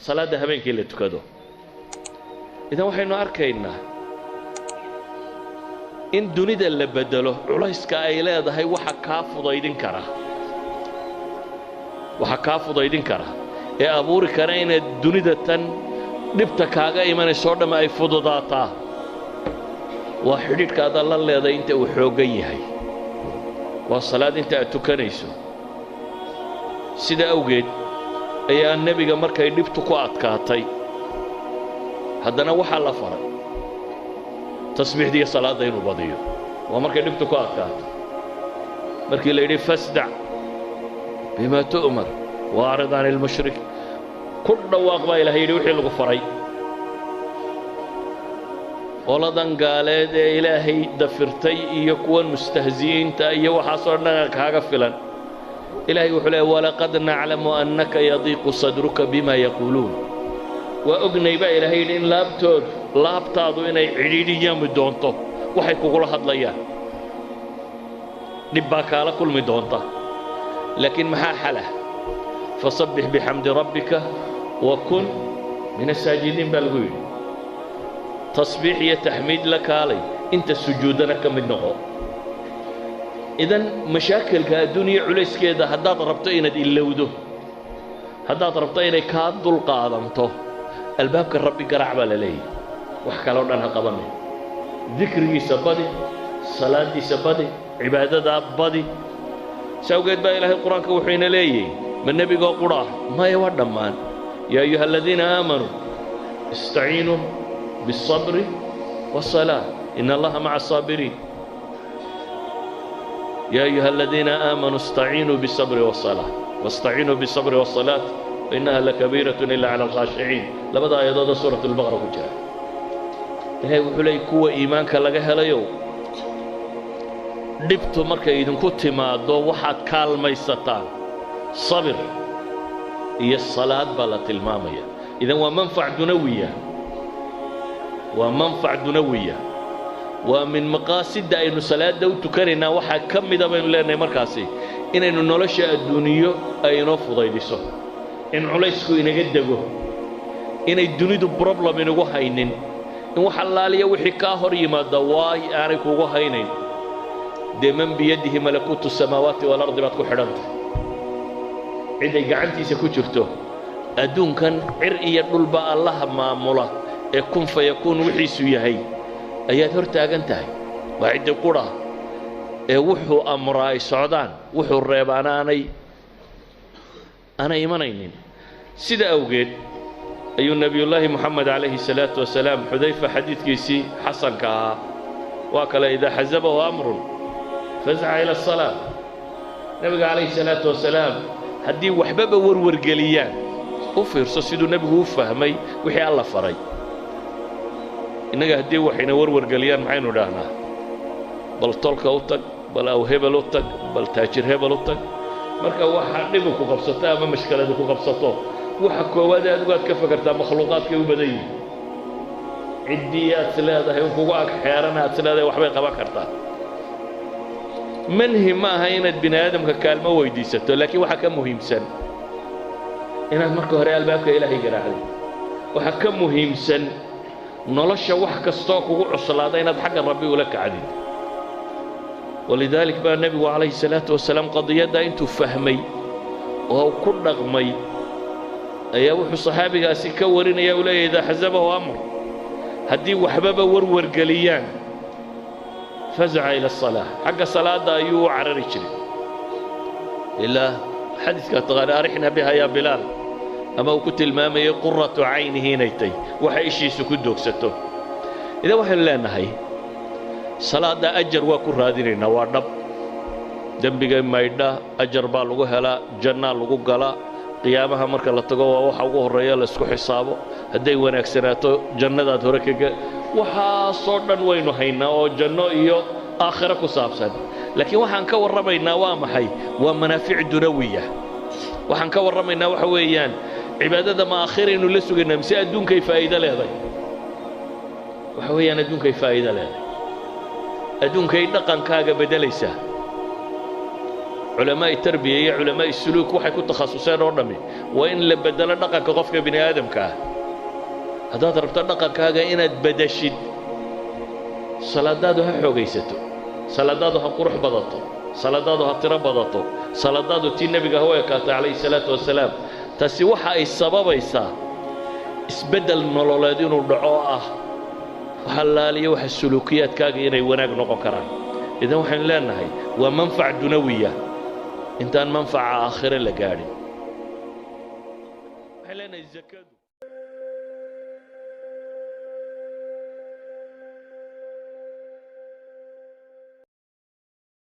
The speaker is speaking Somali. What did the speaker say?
salaada habeenkii la tukado idan waxaynu arkaynaa in dunida la bedelo culayska ay leedahay waxa kaa fudaydin kara ee abuuri kara inaad dunida tan dhibta kaaga imanayso dhamma ay fududaataa waa xidhiidhkaada la leedahay inta uu xooggan yahay waa salaad inta aad tukanayso sida awgeed ayaa nebiga markay dhibtu ku adkaatay haddana waxaa la faray tasbiixdiiyo salaadda inuu badiyo waa markay dhibtu ku adkaatay markii la yidhi fasdac bimaa tu'mar waarid can ilmushrik ku dhawaaq baa ilahay yidhi wixii lagu faray qoladan gaaleed ee ilaahay dafirtay iyo kuwan mustahzi'iinta iyo waxaasoo dhan kaaga filan ilaahay wuxuu leeyahay walaqad naclamu annaka yadiiqu sadruka bima yaquuluun waa ognay baa ilaahay yidhi in laabtaadu inay cidhiidhiyami doonto waxay kugula hadlayaan dhib baa kaala kulmi doonta laakiin maxaa xala fasabbix bixamdi rabbika wa kun min asaajidiin baa lagu yidhi tasbiix iyo taxmiid la kaalay inta sujuudana ka mid noqo idan mashaakilka adduuniya culayskeeda haddaad rabto inaad ilowdo haddaad rabto inay kaa dulqaadanto albaabka rabbi garaac baa la leeyahay wax kaloo dhan ha qabanay dikrigiisa badi salaadiisa badi cibaadadaa badi sawgeed baa ilaahay qur-aanka wuxuu ina leeyahay ma nebigoo qudhaah maya waa dhammaan yaa ayuha aladiina aamanuu istaciinuu biالصabri والصلاة إن الله مع الصابرين يا أيها الذين آمنوا استعينوا بالصبر والصلاة واستعينوا بالصبر والصلاة وإنها لكبيرة إلا على الخاشعين لبدا أيضا سورة البقرة كجاء إلهي وحلي كوة إيمانك لغاها ليو دبتو مركا إذن كنتما دو واحد كالميستان صبر هي الصلاة بلت المامية إذن ومنفع دنوية ومنفع دنوية ومن مقاصد أنه صلاة دو تكرنا وحا كم دبين لنا مركاسي إنه نولشا الدنيا أي نفضي لسه إن عليسكو إن جدجو إن الدنيا دو بروبلم إنه وحينين إن وحلاليا وحكاهر يما دواي أعرف وحينين دمن بيده ملكوت السماوات والأرض ما تكون حرمت عند جعنتي سكوتشرته أدون كان عرئي الرلبة الله ما ملا يكون فيكون وحيسو يهي أيات هرتاقن تهي وعند قرى وحو أمراي سعودان وحو الريبان أنا إيمانين سيدا أوجد أي النبي الله محمد عليه الصلاة والسلام حذيفة حديث كيسي حسن كها وكلا إذا حزبه أمر فزع إلى الصلاة نبي عليه الصلاة والسلام هدي وحبابه ورور قليان وفرصة سيدو نبي هو فهمي وحي الله فري إنك هدي وحينا ورور قليان معينو دهنا بل طلق أوتك بل أو هبل أوتك بل تاجر هبل أوتك مركا واحد نبي كو قبصته أما مشكلة كو قبصته واحد كوادي أدوات كفكرتا مخلوقات كيو بدي عديات سلادة يوكوك حيارنا سلادة وحبي قباكرتا منهي ما هينت بني آدم ككالمة ويديسته لكن واحد كان مهم سن إنك مركا هريا البابك إلهي قراعي واحد كان مهم سن نلشا واحد كستوك وقوع الصلاة إنك حق ربي ولك عديد ولذلك بقى النبي عليه الصلاة والسلام قضية دا انتو فهمي وهو كل رغمي أيها وحو صحابي قاسي كورين يا أولي إذا حزبه أمر هدي وحبابه ورور قليان فزع إلى الصلاة حق الصلاة دا أيوه عرر يشري إلا حديث كتغار أرحنا بها يا بلال أما وكنت المامي قرة عينه نيتي وحيشي سكدوك ستو إذا وحي الله نهي صلاة دا أجر وكر هذين نوارنب دنبغي مايدا أجر بالغو هلا جنة لغو قلا قيامها مركا لتقوى وحاوه الرئيال اسكو حسابه هدي واناك سناتو جنة دا توركيك وحا صورنا وينو هينا وجنة إيو آخرة كسابسا لكن وحان كور رمينا وامحي ومنافع دنوية وحان كور رمينا وحويان عبادة ما آخرين لسو قلنا مساء دون كي فائدة لهذا وحويان دون كي فائدة لهذا أدون كي دقن كاغا بدليسا علماء التربية علماء السلوك waxay ku takhasuseen oo dhami waa in la bedelo dhaqanka qofka bini aadamka ah hadaad rabto dhaqankaaga inaad bedeshid salaadaadu ha xoogaysato salaadaadu ha qurux badato salaadaadu ha tiro badato salaadaadu tii nabiga ha weekaatay calayhi salaatu wasalaam taasi waxa ay sababaysaa isbedel nololeed inuu dhaco ah waxa laaliyo waxa suluukiyaadkaaga inay wanaag noqon karaan idan waxaan leenahay waa manfac dunawiya intaan manfaca aakhire la gaadhin waxaan leenahay zakadu